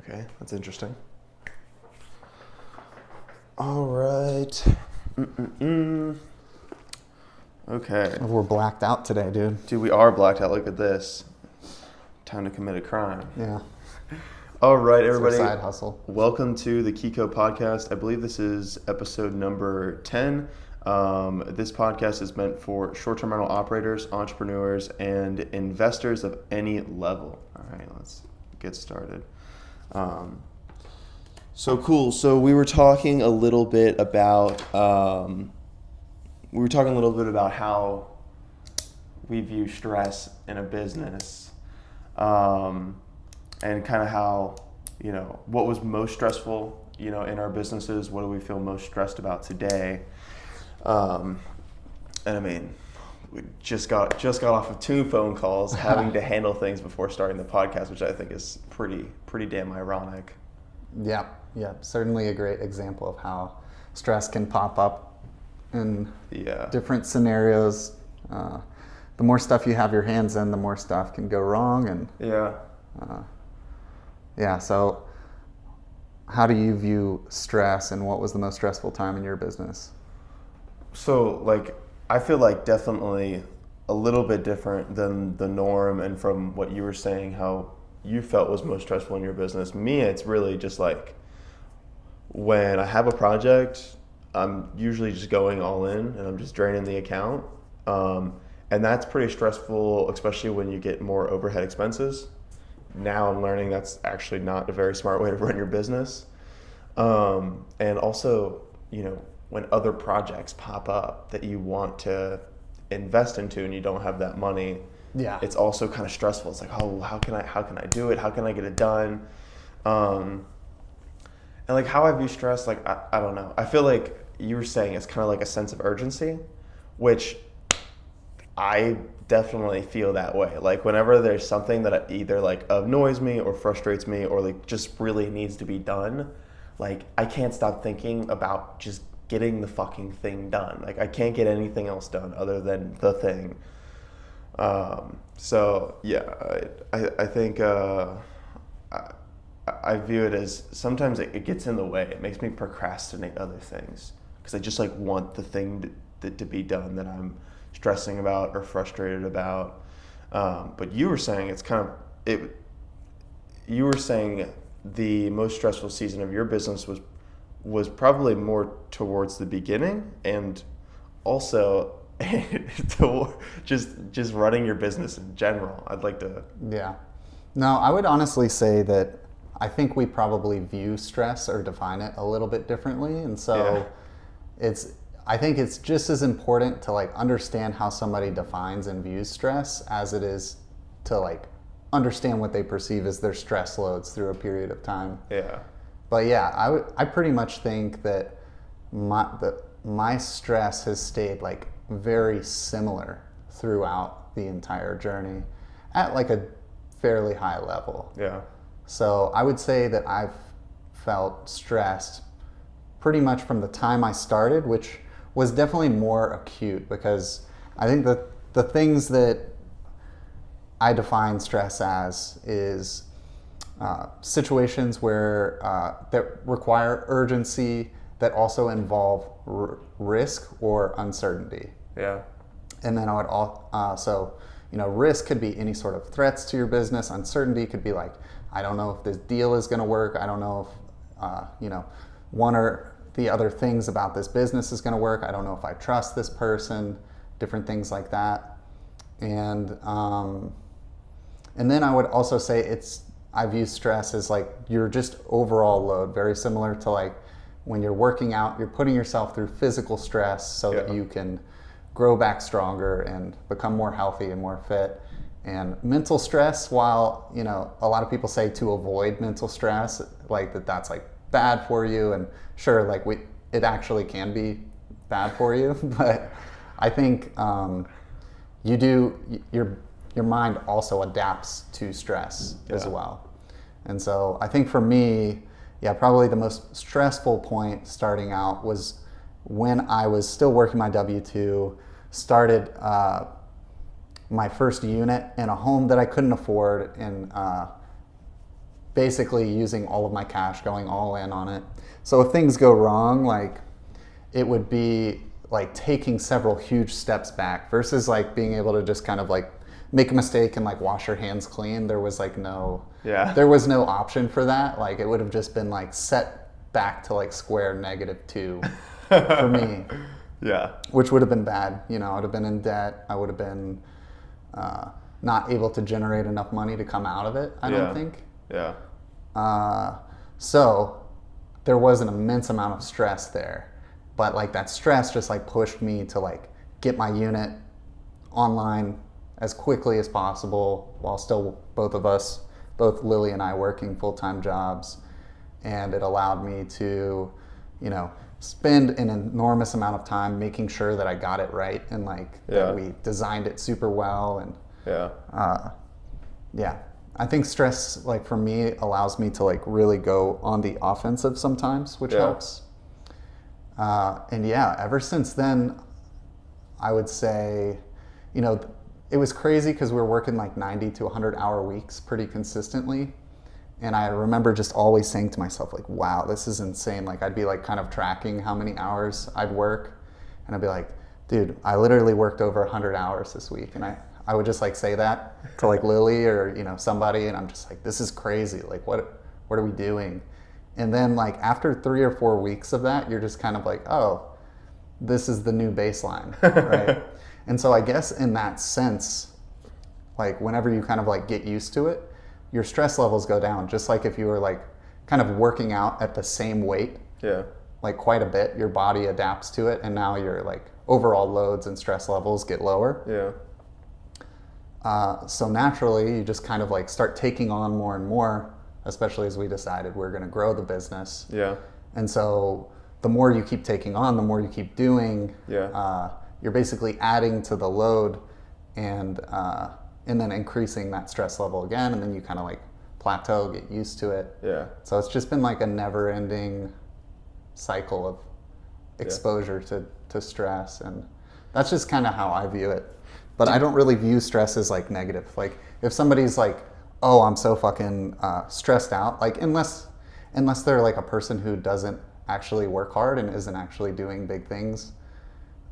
Okay, that's interesting. All right. Okay. We're blacked out today, dude. Dude, we are blacked out. Look at this. Time to commit a crime. Yeah. All right, everybody. It's our side hustle. Welcome to the Keycollection Podcast. I believe this is episode number 10. This podcast is meant for short-term rental operators, entrepreneurs, and investors of any level. All right, let's get started. So cool. So we were talking a little bit about how we view stress in a business, and kind of how, what was most stressful, in our businesses. What do we feel most stressed about today? And I mean, we just got off of 2 phone calls having to handle things before starting the podcast, which I think is pretty damn ironic. Yeah. Certainly a great example of how stress can pop up in different scenarios. The more stuff you have your hands in, the more stuff can go wrong. And so how do you view stress, and what was the most stressful time in your business? So, I feel like definitely a little bit different than the norm, and from what you were saying, how you felt was most stressful in your business. Me, it's really just when I have a project, I'm usually just going all in and I'm just draining the account. And that's pretty stressful, especially when you get more overhead expenses. Now I'm learning that's actually not a very smart way to run your business. And also, when other projects pop up that you want to invest into and you don't have that money, it's also kind of stressful. It's like, oh, how can I do it? How can I get it done? And how I view stress, I don't know. I feel like you were saying it's kind of like a sense of urgency, which I definitely feel that way. Whenever there's something that either annoys me or frustrates me or just really needs to be done, I can't stop thinking about just getting the fucking thing done. I can't get anything else done other than the thing. So yeah, I think I view it as sometimes it gets in the way. It makes me procrastinate other things because I just want the thing to be done that I'm stressing about or frustrated about. But you were saying you were saying the most stressful season of your business was probably more towards the beginning, and also just running your business in general. I'd like to. Yeah. No, I would honestly say that I think we probably view stress or define it a little bit differently. And so I think it's just as important to understand how somebody defines and views stress as it is to understand what they perceive as their stress loads through a period of time. Yeah. But yeah, I pretty much think that my stress has stayed very similar throughout the entire journey at a fairly high level. Yeah. So I would say that I've felt stressed pretty much from the time I started, which was definitely more acute because I think that the things that I define stress as is situations where that require urgency that also involve risk or uncertainty. Yeah. And then I would risk could be any sort of threats to your business. Uncertainty could be I don't know if this deal is going to work. I don't know if one or the other things about this business is going to work. I don't know if I trust this person. Different things like that. And then I would also say I view stress as your just overall load, very similar to when you're working out, you're putting yourself through physical stress so that you can grow back stronger and become more healthy and more fit. And mental stress, while a lot of people say to avoid mental stress, that's bad for you, and sure, it actually can be bad for you, but I think your mind also adapts to stress as well. And so I think for me, probably the most stressful point starting out was when I was still working my W-2, started my first unit in a home that I couldn't afford in basically using all of my cash, going all in on it. So if things go wrong, like it would be like taking several huge steps back versus like being able to just kind of like make a mistake and like wash your hands clean. There was like there was no option for that. Like it would have just been like set back to like square -2 for me. Yeah. Which would have been bad. You know, I would have been in debt. I would have been not able to generate enough money to come out of it, I don't think. Yeah. So there was an immense amount of stress there. But like that stress just like pushed me to like get my unit online as quickly as possible while still both Lily and I working full-time jobs. And it allowed me to, you know, spend an enormous amount of time making sure that I got it right and like that we designed it super well. And I think stress, like for me, allows me to like really go on the offensive sometimes, which helps. And ever since then, I would say, you know, it was crazy because we were working like 90 to 100 hour weeks pretty consistently. And I remember just always saying to myself, like, wow, this is insane. Like I'd be like kind of tracking how many hours I'd work. And I'd be like, dude, I literally worked over 100 hours this week. And I would just like say that to like Lily or, you know, somebody. And I'm just like, this is crazy. Like, what are we doing? And then like after 3 or 4 weeks of that, you're just kind of like, oh, this is the new baseline, right? And so I guess in that sense, like whenever you kind of like get used to it, your stress levels go down. Just like if you were like kind of working out at the same weight, like quite a bit, your body adapts to it. And now your like overall loads and stress levels get lower. So naturally you just kind of like start taking on more and more, especially as we decided we're going to grow the business. And so the more you keep taking on, the more you keep doing, you're basically adding to the load and then increasing that stress level again. And then you kind of like plateau, get used to it. So it's just been like a never ending cycle of exposure to stress. And that's just kind of how I view it. But I don't really view stress as like negative. Like if somebody's like, oh, I'm so fucking stressed out, like unless they're like a person who doesn't actually work hard and isn't actually doing big things,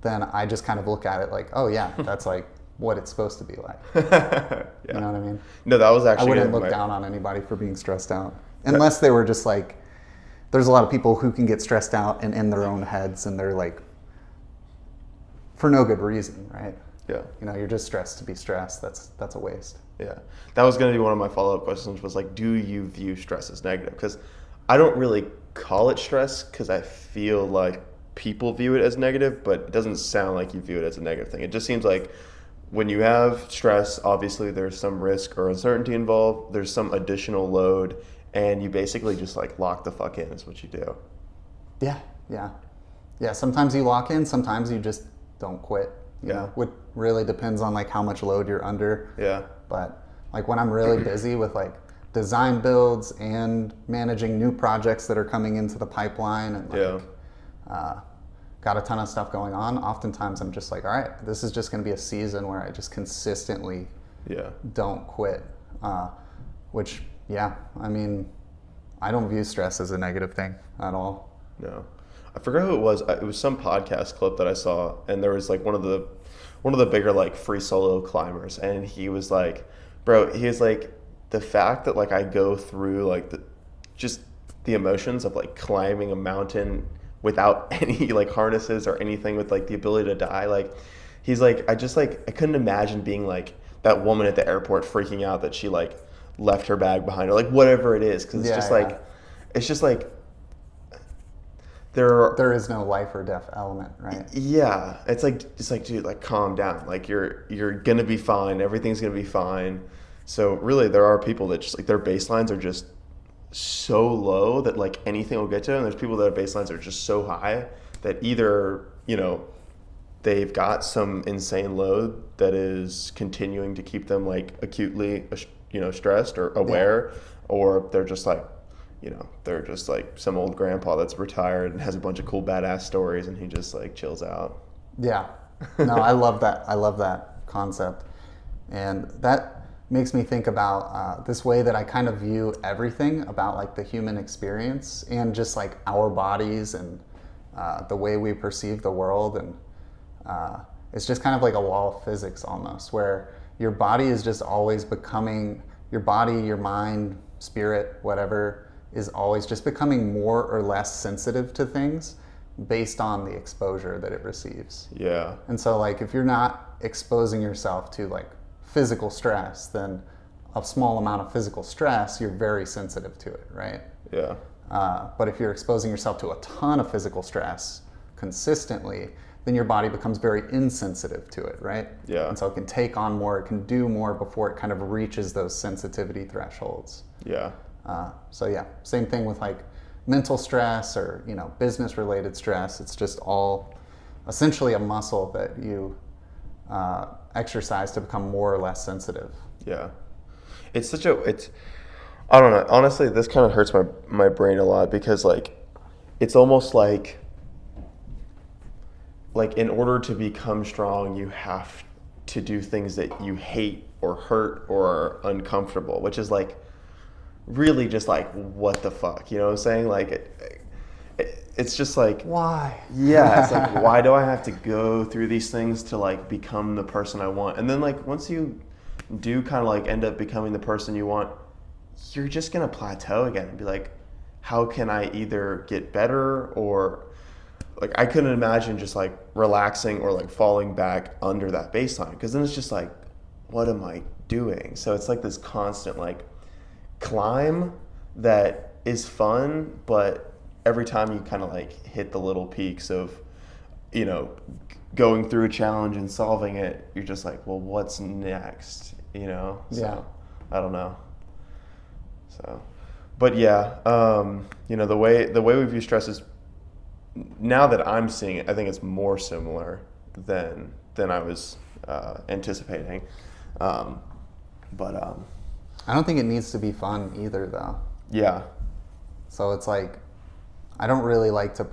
then I just kind of look at it like, oh yeah, that's like what it's supposed to be like. You know what I mean? No, that was actually... I wouldn't look down on anybody for being stressed out. Unless they were just like, there's a lot of people who can get stressed out and in their own heads and they're like, for no good reason, right? You know, you're just stressed to be stressed. That's a waste. That was going to be one of my follow-up questions was like, do you view stress as negative? Because I don't really call it stress because I feel like people view it as negative, but it doesn't sound like you view it as a negative thing. It just seems like when you have stress, obviously there's some risk or uncertainty involved. There's some additional load, and you basically just like lock the fuck in is what you do. Yeah. Sometimes you lock in. Sometimes you just don't quit. You know, it really depends on like how much load you're under. But like when I'm really busy with like design builds and managing new projects that are coming into the pipeline and like got a ton of stuff going on, oftentimes I'm just like, all right, this is just going to be a season where I just consistently don't quit. Which, I mean, I don't view stress as a negative thing at all. No. I forgot who it was. It was some podcast clip that I saw, and there was like one of the bigger like free solo climbers, and he was like, bro, he's like, the fact that like I go through like just the emotions of like climbing a mountain without any like harnesses or anything, with like the ability to die, like he's like, I couldn't imagine being like that woman at the airport freaking out that she like left her bag behind her, like whatever it is, because it's just like there is no life or death element, right? It's like dude, like calm down, like you're gonna be fine, everything's gonna be fine. So really there are people that just like their baselines are just so low that like anything will get to them, and there's people that their baselines are just so high that either, you know, they've got some insane load that is continuing to keep them like acutely, you know, stressed or aware, or they're just like, you know, they're just like some old grandpa that's retired and has a bunch of cool badass stories and he just like chills out. No, I love that concept. And that makes me think about this way that I kind of view everything about like the human experience and just like our bodies and the way we perceive the world. And it's just kind of like a law of physics almost, where your body is just always becoming, your body, your mind, spirit, whatever, is always just becoming more or less sensitive to things based on the exposure that it receives. Yeah. And so like if you're not exposing yourself to like physical stress, then a small amount of physical stress, you're very sensitive to it, right? Yeah. But if you're exposing yourself to a ton of physical stress consistently, then your body becomes very insensitive to it, right? Yeah. And so it can take on more, it can do more before it kind of reaches those sensitivity thresholds. Yeah. So yeah, same thing with like mental stress or, you know, business related stress. It's just all essentially a muscle that you exercise to become more or less sensitive. Yeah. It's I don't know. Honestly, this kind of hurts my brain a lot because like, it's almost like in order to become strong, you have to do things that you hate or hurt or are uncomfortable, which is like really just like, what the fuck, you know what I'm saying? Like, it's just like, why? Yeah, it's like, why do I have to go through these things to like become the person I want? And then like once you do kind of like end up becoming the person you want, you're just gonna plateau again and be like, how can I either get better or like, I couldn't imagine just like relaxing or like falling back under that baseline, because then it's just like, what am I doing? So it's like this constant like climb that is fun, but every time you kind of like hit the little peaks of, you know, going through a challenge and solving it, you're just like, well, what's next? You know? So, Yeah. I don't know. So, but yeah, you know, the way we view stress is, now that I'm seeing it, I think it's more similar than I was anticipating. I don't think it needs to be fun either, though. Yeah. So it's like, I don't really like to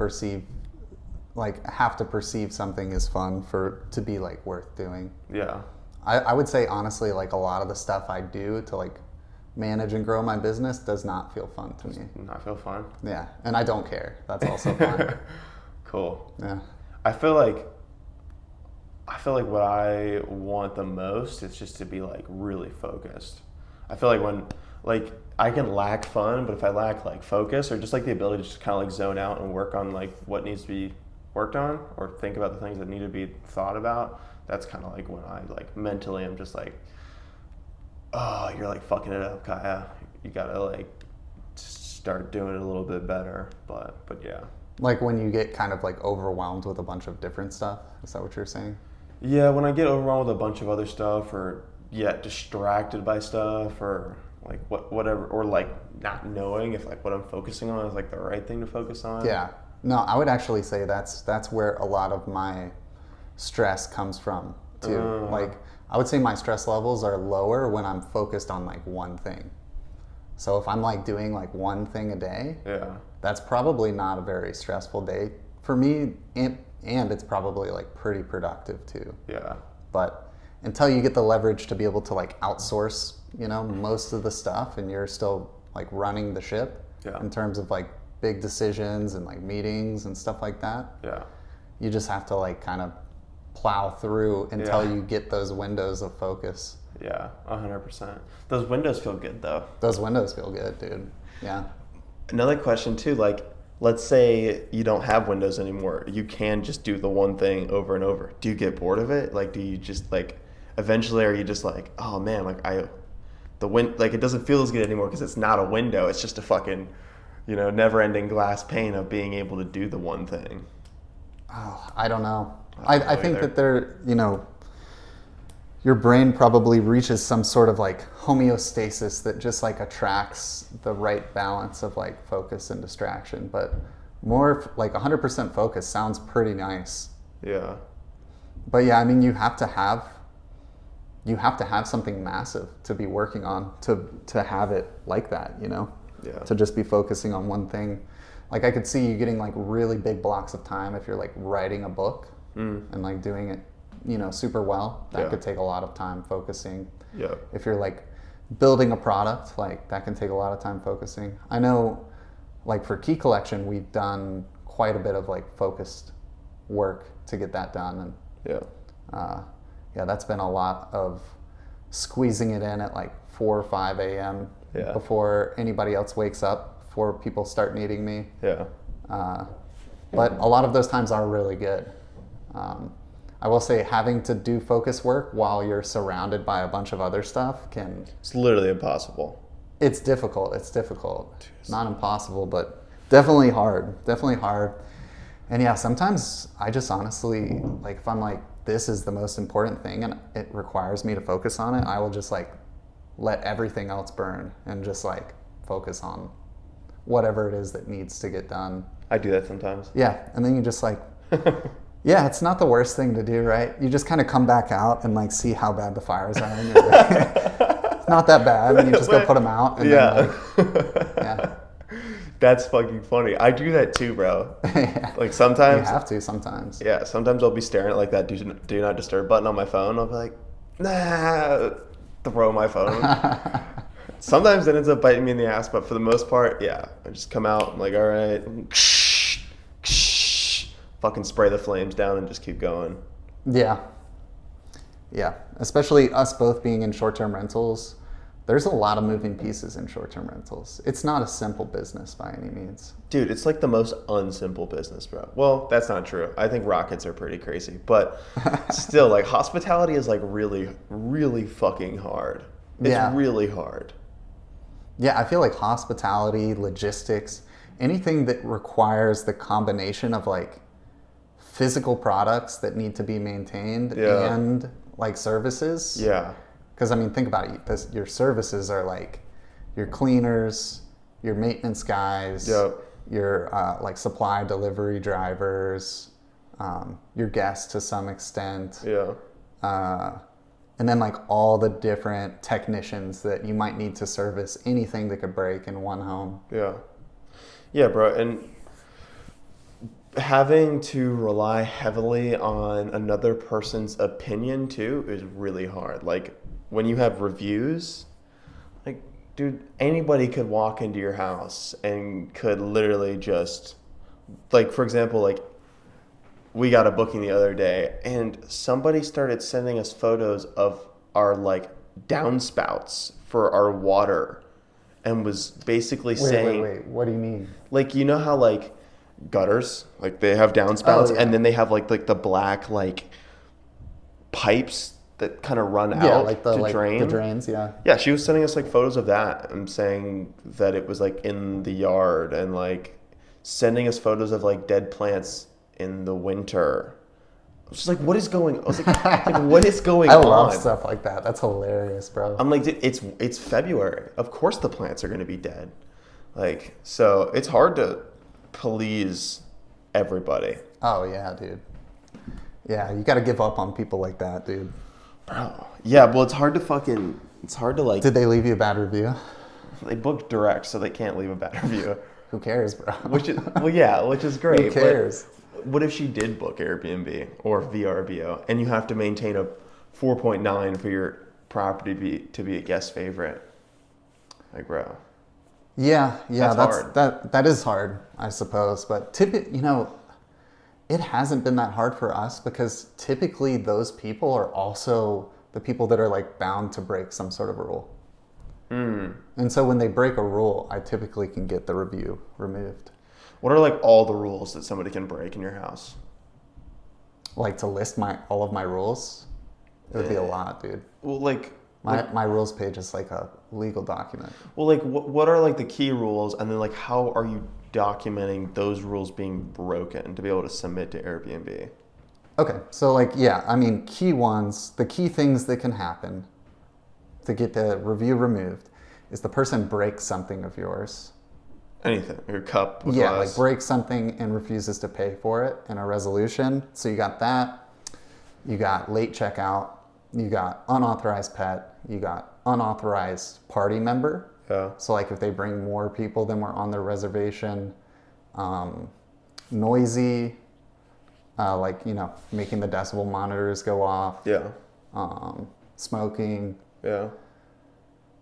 have to perceive something as fun to be like worth doing. Yeah. I would say honestly, like a lot of the stuff I do to like manage and grow my business does not feel fun to me. Not feel fun? Yeah, and I don't care. That's also fun. Cool. Yeah. I feel like what I want the most is just to be like really focused. I feel like when like I can lack fun, but if I lack like focus or just like the ability to just kind of like zone out and work on like what needs to be worked on or think about the things that need to be thought about, that's kind of like when I like mentally I'm just like, oh, you're like fucking it up, Kaya. You gotta like start doing it a little bit better. But yeah. Like when you get kind of like overwhelmed with a bunch of different stuff. Is that what you're saying? Yeah, when I get overwhelmed with a bunch of other stuff, or distracted by stuff, or like whatever, or like not knowing if like what I'm focusing on is like the right thing to focus on. Yeah. No, I would actually say that's where a lot of my stress comes from too. Like I would say my stress levels are lower when I'm focused on like one thing. So if I'm like doing like one thing a day, Yeah. that's probably not a very stressful day for me, and it's probably like pretty productive too. Yeah. But until you get the leverage to be able to like outsource, you know, most of the stuff, and you're still like running the ship in terms of like big decisions and like meetings and stuff like that. Yeah. You just have to like kind of plow through until you get those windows of focus. Yeah, 100%. Those windows feel good though. Those windows feel good, dude. Yeah. Another question too, like let's say you don't have windows anymore. You can just do the one thing over and over. Do you get bored of it? Like do you just like eventually are you just like, oh man, like like it doesn't feel as good anymore because it's not a window. It's just a fucking, you know, never-ending glass pane of being able to do the one thing. Oh, I don't know. I think that there, you know, your brain probably reaches some sort of like homeostasis that just like attracts the right balance of like focus and distraction. But more like 100% focus sounds pretty nice. Yeah. But yeah, I mean, you have to have something massive to be working on to have it like that, you know? Yeah. To just be focusing on one thing. Like I could see you getting like really big blocks of time if you're like writing a book and like doing it, you know, super well. That could take a lot of time focusing. Yeah. If you're like building a product, like that can take a lot of time focusing. I know, like for Key Collection, we've done quite a bit of like focused work to get that done, and yeah, that's been a lot of squeezing it in at like 4 or 5 a.m. Before anybody else wakes up, before people start needing me. Yeah. But a lot of those times are really good. I will say having to do focus work while you're surrounded by a bunch of other stuff It's literally impossible. It's difficult. It's difficult. Jeez. Not impossible, but definitely hard. Definitely hard. And yeah, sometimes I just honestly, like if I'm like, this is the most important thing and it requires me to focus on it, I will just like let everything else burn and just like focus on whatever it is that needs to get done. I do that sometimes. Yeah. And then you just like, yeah, it's not the worst thing to do, right? You just kind of come back out and like see how bad the fires are. And you're like, it's not that bad. And you just go put them out. And then yeah. That's fucking funny. I do that too, bro. Yeah. Like sometimes. You have to sometimes. Yeah, sometimes I'll be staring at like that do not disturb button on my phone. I'll be like, nah, throw my phone. Sometimes it ends up biting me in the ass, but for the most part, yeah. I just come out, I'm like, all right. Fucking spray the flames down and just keep going. Yeah. Yeah. Especially us both being in short-term rentals. There's a lot of moving pieces in short-term rentals. It's not a simple business by any means. Dude, it's like the most unsimple business, bro. Well, that's not true. I think rockets are pretty crazy. But still, like, hospitality is like really, really fucking hard. It's really hard. Yeah, I feel like hospitality, logistics, anything that requires the combination of like physical products that need to be maintained and like services. Yeah. Because I mean, think about it. Your services are like your cleaners, your maintenance guys, your like supply delivery drivers, your guests to some extent. Yeah. And then like all the different technicians that you might need to service anything that could break in one home. Yeah. Yeah, bro. And having to rely heavily on another person's opinion too is really hard. Like when you have reviews, like, dude, anybody could walk into your house and could literally just, like, for example, like, we got a booking the other day and somebody started sending us photos of our, like, downspouts for our water and was basically saying... Wait, what do you mean? Like, you know how, like, gutters, like, they have downspouts and then they have, like the black, like, pipes that kind of run out like to drain. The drains, yeah. Yeah, she was sending us like photos of that and saying that it was like in the yard and like sending us photos of like dead plants in the winter. I was just like, what is going on? I was like what is going on? I love stuff like that. That's hilarious, bro. I'm like, it's February. Of course the plants are going to be dead. Like, so it's hard to please everybody. Oh, yeah, dude. Yeah, you got to give up on people like that, dude. Bro. Yeah, well, it's hard to like... Did they leave you a bad review? They booked direct, so they can't leave a bad review. Who cares, bro? Which is great. Who cares? But what if she did book Airbnb or VRBO and you have to maintain a 4.9 for your property to be a guest favorite? Like, bro. Yeah, that's hard. That is hard, I suppose. But it hasn't been that hard for us because typically those people are also the people that are like bound to break some sort of rule. And so when they break a rule, I typically can get the review removed. What are like all the rules that somebody can break in your house? Like to list all of my rules? It would be a lot, dude. Well, like... My rules page is like a legal document. Well, like what are like the key rules and then like how are you documenting those rules being broken to be able to submit to Airbnb? Okay, so like, yeah, I mean, key ones, the key things that can happen to get the review removed is the person breaks something of yours. Anything, your cup, a yeah, glass. like breaks something and refuses to pay for it in a resolution. So you got that, you got late checkout, you got unauthorized pet, you got unauthorized party member. Yeah. So like if they bring more people than were on their reservation, noisy, like, making the decibel monitors go off. Yeah. Smoking, Yeah.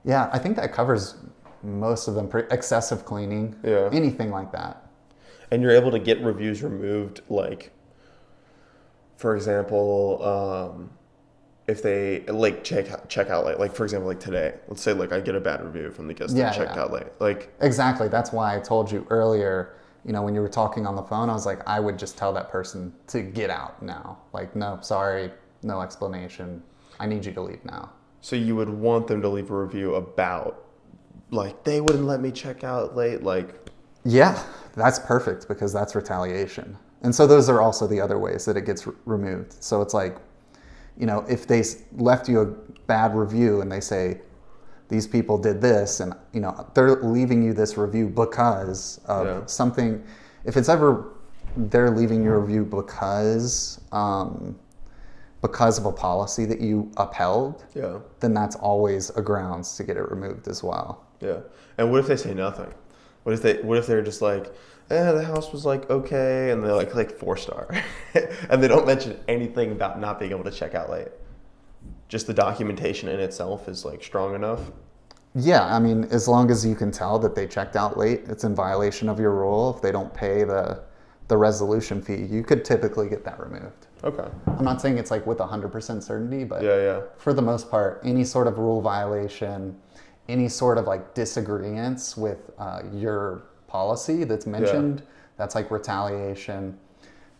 Yeah, I think that covers most of them. Excessive cleaning. Yeah. Anything like that. And you're able to get reviews removed, like, for example, if they like check out late, like for example, like today, let's say like I get a bad review from the guest that checked out late, like exactly. That's why I told you earlier. You know, when you were talking on the phone, I was like, I would just tell that person to get out now. Like, no, sorry, no explanation. I need you to leave now. So you would want them to leave a review about, like, they wouldn't let me check out late, like. Yeah, that's perfect because that's retaliation. And so those are also the other ways that it gets removed. So it's like, you know, if they left you a bad review and they say, these people did this, and, you know, they're leaving you this review because of something. If it's ever they're leaving you a review because of a policy that you upheld, then that's always a grounds to get it removed as well. Yeah. And what if they say nothing? What if they're just like, the house was like okay, and they're like 4-star, and they don't mention anything about not being able to check out late? Just the documentation in itself is like strong enough. Yeah, I mean, as long as you can tell that they checked out late, it's in violation of your rule. If they don't pay the resolution fee, you could typically get that removed. Okay. I'm not saying it's like with 100% certainty, but for the most part, any sort of rule violation, any sort of like disagreements with your policy that's mentioned, that's like retaliation.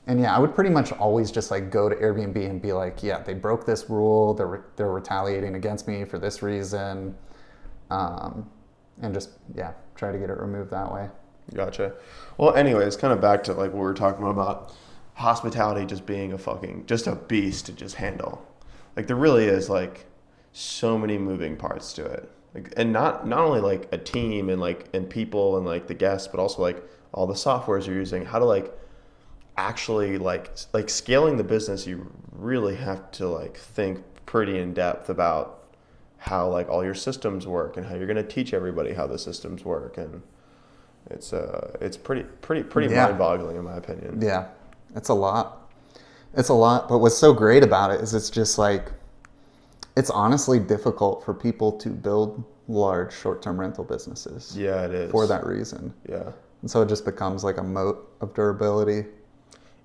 And I would pretty much always just like go to Airbnb and be like, they broke this rule, they're retaliating against me for this reason, and just try to get it removed that way. Gotcha. Well, anyways, kind of back to like what we were talking about hospitality just being just a beast to just handle. Like there really is like so many moving parts to it. Like, and not only like a team and people and like the guests, but also like all the softwares you're using, how to like actually like scaling the business. You really have to like think pretty in depth about how like all your systems work and how you're going to teach everybody how the systems work. And it's pretty mind-boggling in my opinion. Yeah, it's a lot. But what's so great about it is it's just like, it's honestly difficult for people to build large short-term rental businesses. Yeah, it is. For that reason. Yeah. And so it just becomes like a moat of durability.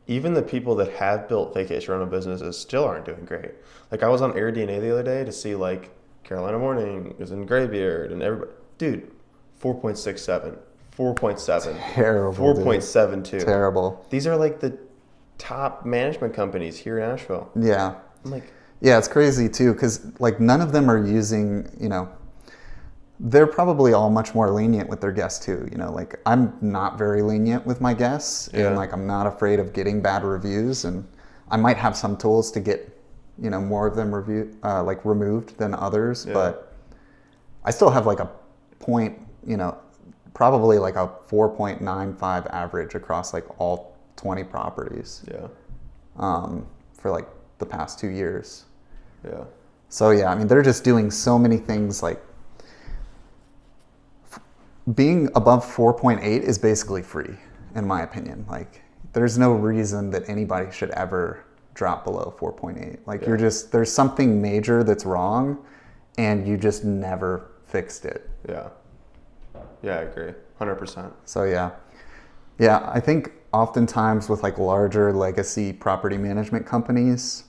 Even the people that have built vacation rental businesses still aren't doing great. Like I was on AirDNA the other day to see like Carolina Morning is in Graybeard and everybody. Dude, 4.67. 4.7. Terrible. 4.72. Terrible. These are like the top management companies here in Asheville. Yeah. I'm like, yeah, it's crazy too, because like none of them are using, they're probably all much more lenient with their guests too. Like I'm not very lenient with my guests, and like I'm not afraid of getting bad reviews, and I might have some tools to get, more of them removed than others, but I still have like a point, probably like a 4.95 average across like all 20 properties. Yeah. For like the past 2 years. Yeah. So I mean, they're just doing so many things. Like being above 4.8 is basically free, in my opinion. Like there's no reason that anybody should ever drop below 4.8. Like there's something major that's wrong, and you just never fixed it. Yeah. Yeah, I agree. 100%. So yeah, I think oftentimes with like larger legacy property management companies,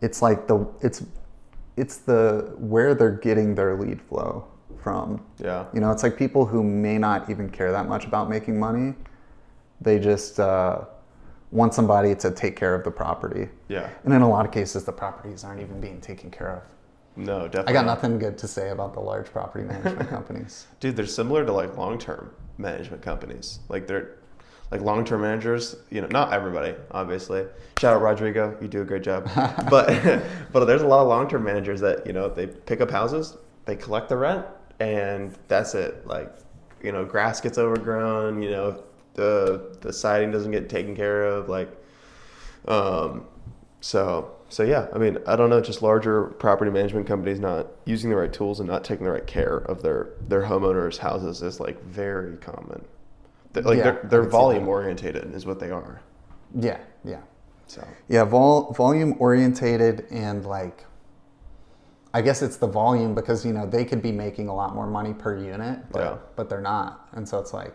it's like it's the where they're getting their lead flow from. Yeah. It's like people who may not even care that much about making money. They just want somebody to take care of the property. Yeah. And in a lot of cases, the properties aren't even being taken care of. No, definitely. I got nothing good to say about the large property management companies. Dude, they're similar to like long-term management companies. Like they're like long-term managers, not everybody, obviously. Shout out Rodrigo, you do a great job. but there's a lot of long-term managers that, they pick up houses, they collect the rent, and that's it. Like, grass gets overgrown, the siding doesn't get taken care of, like, so yeah, I mean, I don't know, just larger property management companies not using the right tools and not taking the right care of their homeowners' houses is like very common. They're volume orientated is what they are. Yeah. So yeah, volume orientated, and like I guess it's the volume because, they could be making a lot more money per unit, but they're not. And so it's like,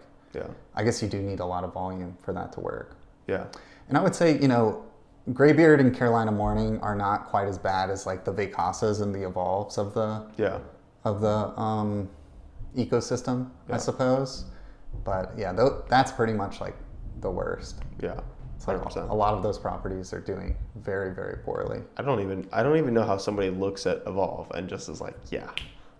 I guess you do need a lot of volume for that to work. Yeah. And I would say, Graybeard and Carolina Morning are not quite as bad as like the Vacasas and the Evolves of the ecosystem, I suppose. But yeah, that's pretty much like the worst. Yeah. So a lot of those properties are doing very, very poorly. I don't even know how somebody looks at Evolve and just is like, yeah,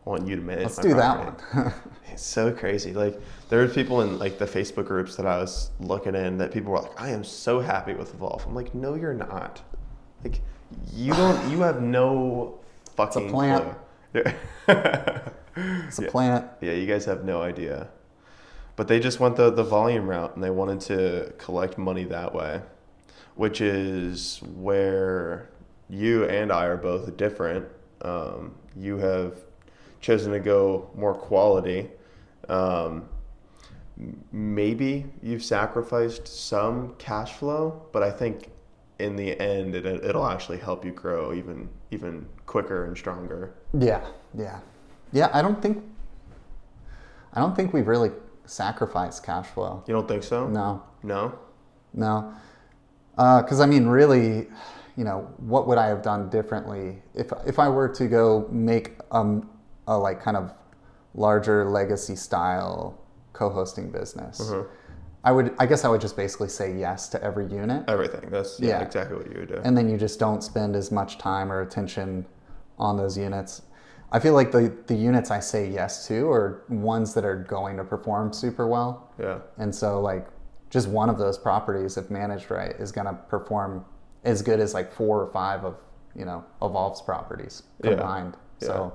I want you to manage Let's my do property. that one. It's so crazy. Like there were people in like the Facebook groups that I was looking in that people were like, I am so happy with Evolve. I'm like, no, you're not. Like you have no fucking It's a plant. clue. It's a plant. Yeah, you guys have no idea. But they just went the volume route and they wanted to collect money that way, which is where you and I are both different. You have chosen to go more quality. Maybe you've sacrificed some cash flow, but I think in the end it'll actually help you grow even quicker and stronger. Yeah. I don't think we've really sacrificed cash flow. You don't think so? No. Because really, what would I have done differently if I were to go make a like kind of larger legacy style co-hosting business? Mm-hmm. I guess I would just basically say yes to every unit. Everything. That's exactly what you would do. And then you just don't spend as much time or attention on those units. I feel like the units I say yes to are ones that are going to perform super well. Yeah. And so like just one of those properties, if managed right, is going to perform as good as like 4 or 5 of, Evolve's properties combined. Yeah. So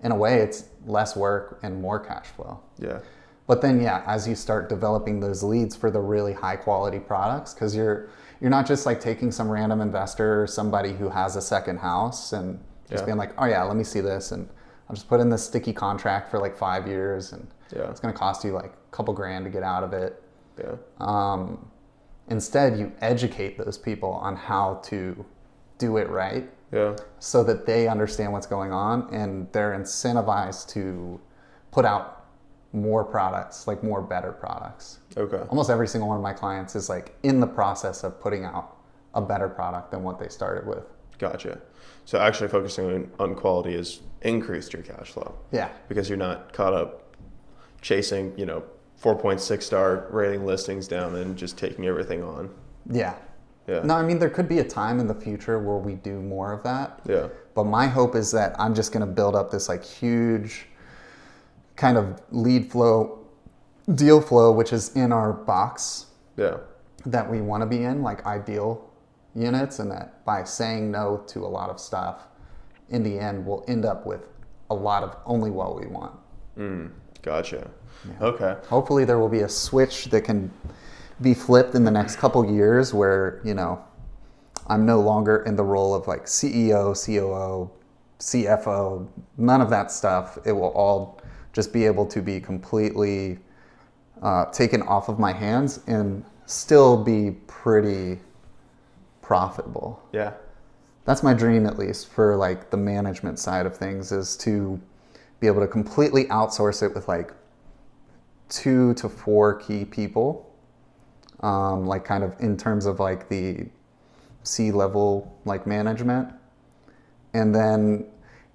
in a way it's less work and more cash flow. Yeah. But then, as you start developing those leads for the really high quality products, because you're not just like taking some random investor or somebody who has a second house and just being like, oh yeah, let me see this, and I'll just put in this sticky contract for like 5 years, and it's going to cost you like a couple grand to get out of it. Yeah. Instead, you educate those people on how to do it right. Yeah. So that they understand what's going on and they're incentivized to put out more products, like more better products. Okay. Almost every single one of my clients is like in the process of putting out a better product than what they started with. Gotcha. So actually focusing on quality has increased your cash flow. Yeah. Because you're not caught up chasing, 4.6 star rating listings down and just taking everything on. Yeah. Yeah. No, there could be a time in the future where we do more of that. Yeah. But my hope is that I'm just going to build up this like huge kind of lead flow, deal flow, which is in our box. Yeah. That we want to be in, like ideal units, and that by saying no to a lot of stuff, in the end, we'll end up with a lot of only what we want. Gotcha. Yeah. Okay. Hopefully there will be a switch that can be flipped in the next couple years where, I'm no longer in the role of like CEO, COO, CFO, none of that stuff. It will all just be able to be completely taken off of my hands and still be pretty profitable. Yeah. That's my dream, at least for like the management side of things, is to be able to completely outsource it with like 2 to 4 key people. Like kind of in terms of like the C-level like management. And then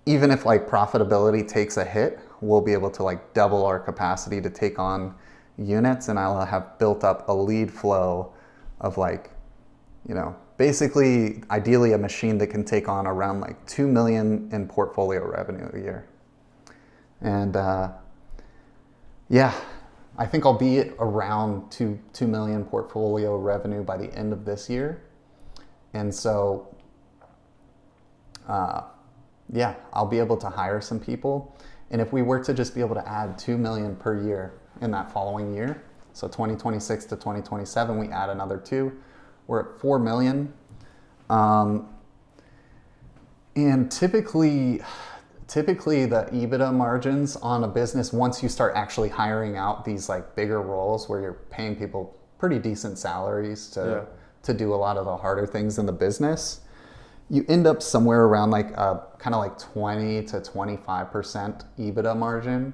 even if like profitability takes a hit, we'll be able to like double our capacity to take on units, and I'll have built up a lead flow of like, basically ideally a machine that can take on around like 2 million in portfolio revenue a year. And I think I'll be at around 2 million portfolio revenue by the end of this year. And so, I'll be able to hire some people. And if we were to just be able to add 2 million per year in that following year, so 2026 to 2027, we add another 2, we're at 4 million. And typically the EBITDA margins on a business, once you start actually hiring out these like bigger roles where you're paying people pretty decent salaries to do a lot of the harder things in the business, you end up somewhere around like kind of like 20 to 25% EBITDA margin.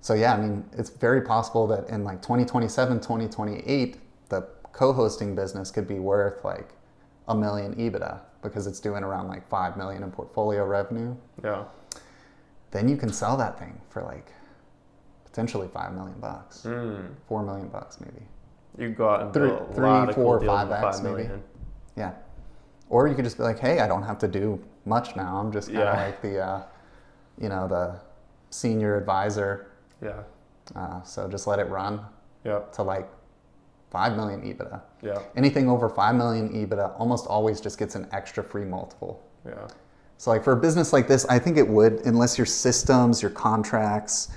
So yeah, I mean, it's very possible that in like 2027, 2028, the co-hosting business could be worth like $1 million EBITDA because it's doing around like 5 million in portfolio revenue. Yeah. Then you can sell that thing for like potentially $5 million, $4 million maybe. You go out and build a lot of cool deals with 5 million. Maybe. Yeah. Or you could just be like, hey, I don't have to do much now. I'm just kind of like the, the senior advisor. Yeah. So just let it run to like 5 million EBITDA. Yeah. Anything over 5 million EBITDA almost always just gets an extra free multiple. Yeah. So like for a business like this, I think it would, unless your systems, your contracts,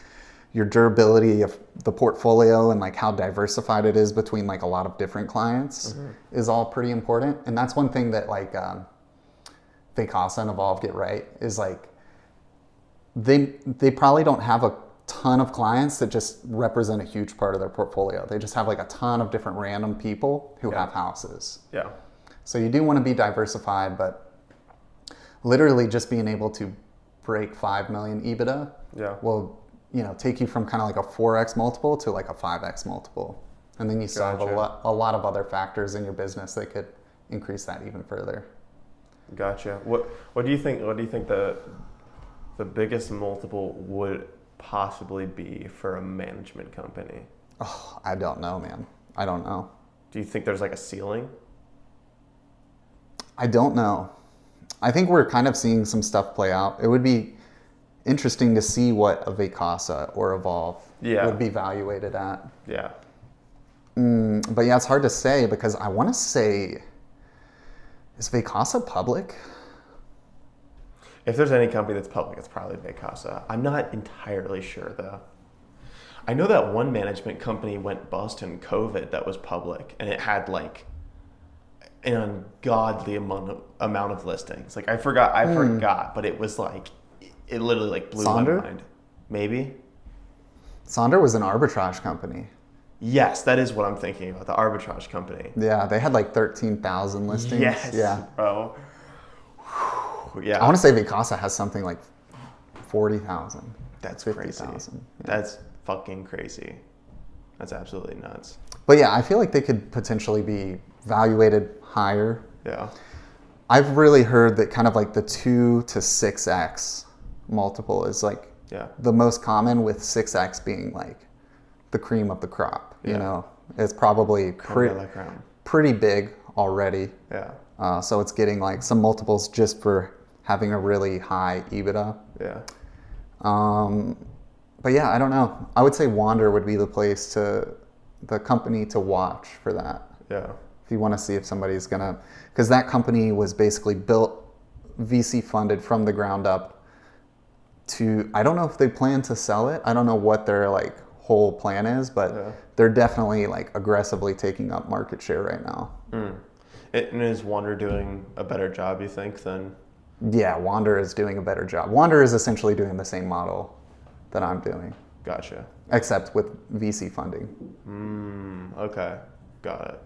your durability of the portfolio and like how diversified it is between like a lot of different clients is all pretty important. And that's one thing that like Vacasa and Evolve get right is like they probably don't have a ton of clients that just represent a huge part of their portfolio. They just have like a ton of different random people who have houses. Yeah. So you do want to be diversified, but literally just being able to break 5 million EBITDA will, take you from kind of like a 4x multiple to like a 5x multiple. And then you still have a lot of other factors in your business that could increase that even further. Gotcha. What do you think the biggest multiple would possibly be for a management company? Oh, I don't know, man. I don't know. Do you think there's like a ceiling? I don't know. I think we're kind of seeing some stuff play out. It would be interesting to see what a Vacasa or Evolve would be valuated at. Yeah. But yeah, it's hard to say because I want to say, is Vacasa public? If there's any company that's public, it's probably Vacasa. I'm not entirely sure though. I know that one management company went bust in COVID that was public, and it had like an ungodly amount of listings. Like I forgot, but it was like it literally like blew my mind. Maybe. Sonder was an arbitrage company. Yes, that is what I'm thinking about, the arbitrage company. Yeah, they had like 13,000 listings. Yes, yeah, bro. Yeah. I want to say Vacasa has something like 40,000. That's 50,000. crazy. Yeah. That's fucking crazy. That's absolutely nuts. But yeah, I feel like they could potentially be valuated higher. Yeah. I've really heard that kind of like the 2 to 6x multiple is like the most common, with 6x being like the cream of the crop. It's probably pretty big already. Yeah. So it's getting like some multiples just for having a really high EBITDA. Yeah. But yeah, I don't know. I would say Wander would be the company to watch for that. Yeah. If you want to see if somebody's gonna, because that company was basically built VC funded from the ground up I don't know if they plan to sell it. I don't know what their like whole plan is, but they're definitely like aggressively taking up market share right now. And is Wander doing a better job, you think, than? Yeah, Wander is doing a better job. Wander is essentially doing the same model that I'm doing. Gotcha. Except with VC funding. Okay. Got it.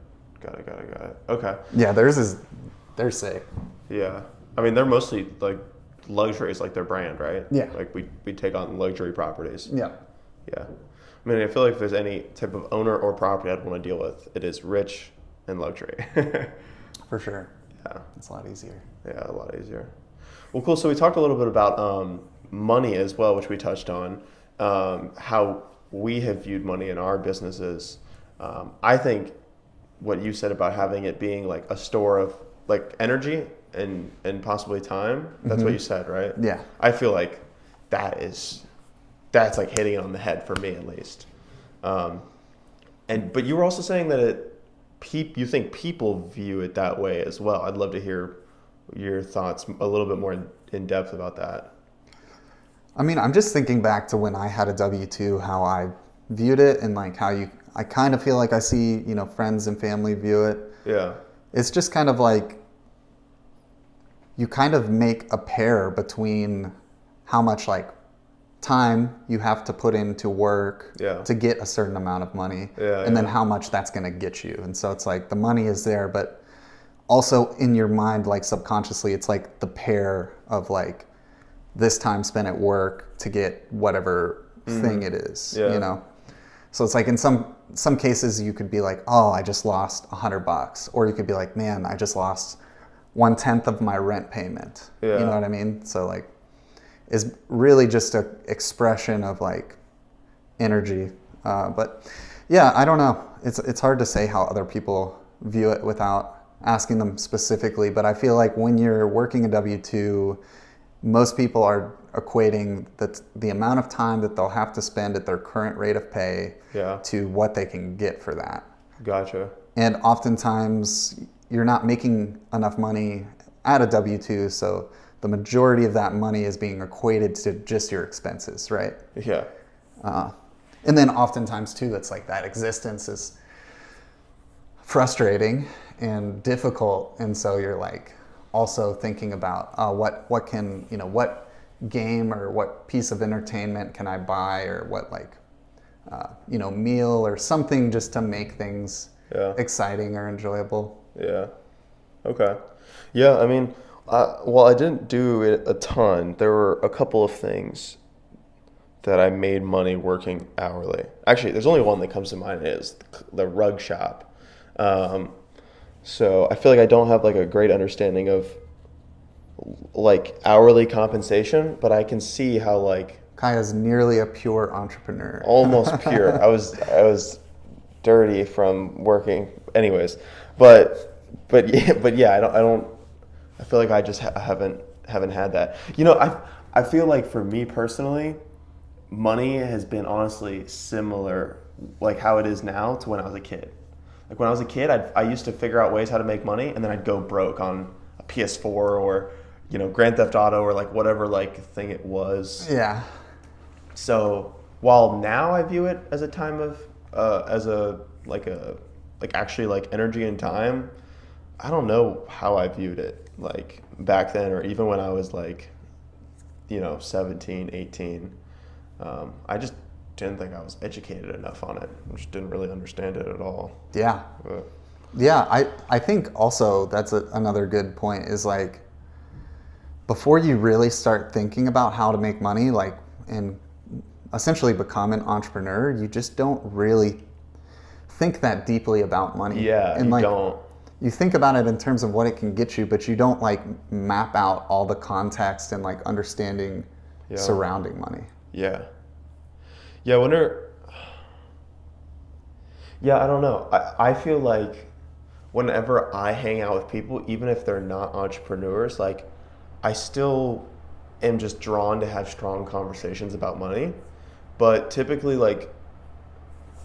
Okay. Yeah, they're sick. Yeah. I mean, they're mostly like luxury is like their brand, right? Yeah. Like we take on luxury properties. Yeah. Yeah. I mean, I feel like if there's any type of owner or property I'd want to deal with, it is rich and luxury. For sure. Yeah. It's a lot easier. Yeah, a lot easier. Well, cool. So we talked a little bit about money as well, which we touched on, how we have viewed money in our businesses. I think what you said about having it being like a store of like energy and possibly time, that's what you said, right? Yeah. I feel like that's like hitting it on the head for me at least. But you were also saying that you think people view it that way as well. I'd love to hear your thoughts a little bit more in depth about that. I mean, I'm just thinking back to when I had a W-2, how I viewed it, and like I kind of feel like I see, friends and family view it. Yeah. It's just kind of like you kind of make a pair between how much like time you have to put into work to get a certain amount of money, and then how much that's going to get you. And so it's like the money is there, but also in your mind, like subconsciously, it's like the pair of like this time spent at work to get whatever thing it is, you know? So it's like in some cases you could be like, oh, I just lost $100, or you could be like, man, I just lost 1/10 of my rent payment. You know what I mean? So like, is really just a expression of like energy. But yeah, I don't know. It's hard to say how other people view it without asking them specifically. But I feel like when you're working a W-2, most people are equating the amount of time that they'll have to spend at their current rate of pay to what they can get for that. Gotcha. And oftentimes you're not making enough money at a W-2, so the majority of that money is being equated to just your expenses, right? Yeah. And then oftentimes too, it's like that existence is frustrating and difficult, and so you're like also thinking about what can, you know, what game or what piece of entertainment can I buy, or what like you know, meal or something just to make things exciting or enjoyable. Yeah. Okay. Yeah, I mean, well, I didn't do it a ton. There were a couple of things that I made money working hourly. Actually, there's only one that comes to mind, is the rug shop. So I feel like I don't have like a great understanding of like hourly compensation, but I can see how like Kaya's nearly a pure entrepreneur. Almost pure. I was dirty from working, anyways. But yeah, I feel like I just haven't had that. You know, I feel like for me personally, money has been honestly similar, like how it is now, to when I was a kid. Like when I was a kid, I used to figure out ways how to make money, and then I'd go broke on a PS4 or, you know, Grand Theft Auto or like whatever like thing it was. Yeah. So while now I view it as a time of actually like energy and time, I don't know how I viewed it like back then, or even when I was like, you know, 17, 18. I just didn't think I was educated enough on it. I just didn't really understand it at all. Yeah. Yeah, I think also that's another good point, is like, before you really start thinking about how to make money, like, and essentially become an entrepreneur, you just don't really think that deeply about money. Yeah, and you like, don't. You think about it in terms of what it can get you, but you don't like map out all the context and like understanding surrounding money. Yeah. Yeah, I wonder. Yeah, I don't know. I feel like whenever I hang out with people, even if they're not entrepreneurs, like I still am just drawn to have strong conversations about money. But typically, like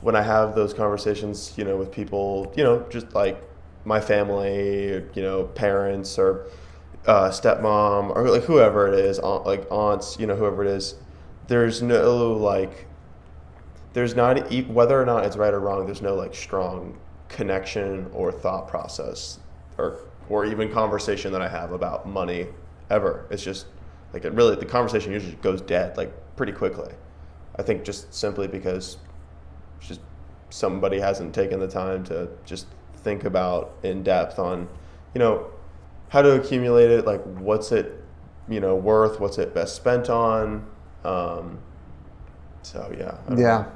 when I have those conversations, you know, with people, you know, just like my family, or, you know, parents or stepmom or like whoever it is, like aunts, you know, whoever it is, there's no like, there's not, whether or not it's right or wrong, there's no like strong connection or thought process or even conversation that I have about money ever. It's just like, it really, the conversation usually goes dead like pretty quickly. I think just simply because just somebody hasn't taken the time to just think about in depth on, you know, how to accumulate it, like what's it, you know, worth, what's it best spent on. So yeah. I don't know.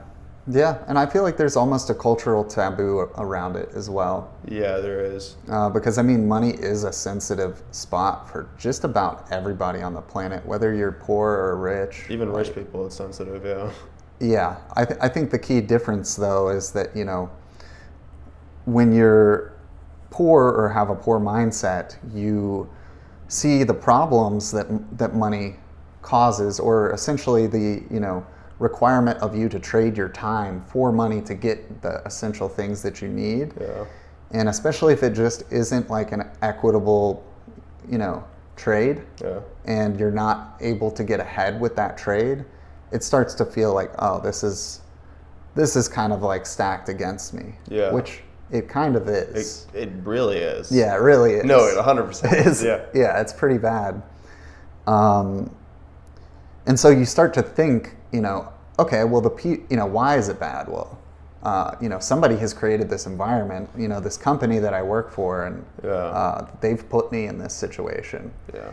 Yeah, and I feel like there's almost a cultural taboo around it as well. Yeah, there is. Because I mean, money is a sensitive spot for just about everybody on the planet, whether you're poor or rich. Even rich people, it's sensitive, yeah. Yeah, I think the key difference though is that, you know, when you're poor or have a poor mindset, you see the problems that money causes, or essentially the, you know, requirement of you to trade your time for money to get the essential things that you need. Yeah. And especially if it just isn't like an equitable, you know, trade, and you're not able to get ahead with that trade, it starts to feel like, oh, this is kind of like stacked against me. Yeah. Which it kind of is. It really is. Yeah, it really is. No, it 100% is. Yeah. Yeah, it's pretty bad. And so you start to think, you know, okay, well, why is it bad? Well, somebody has created this environment, this company that I work for, and they've put me in this situation. Yeah.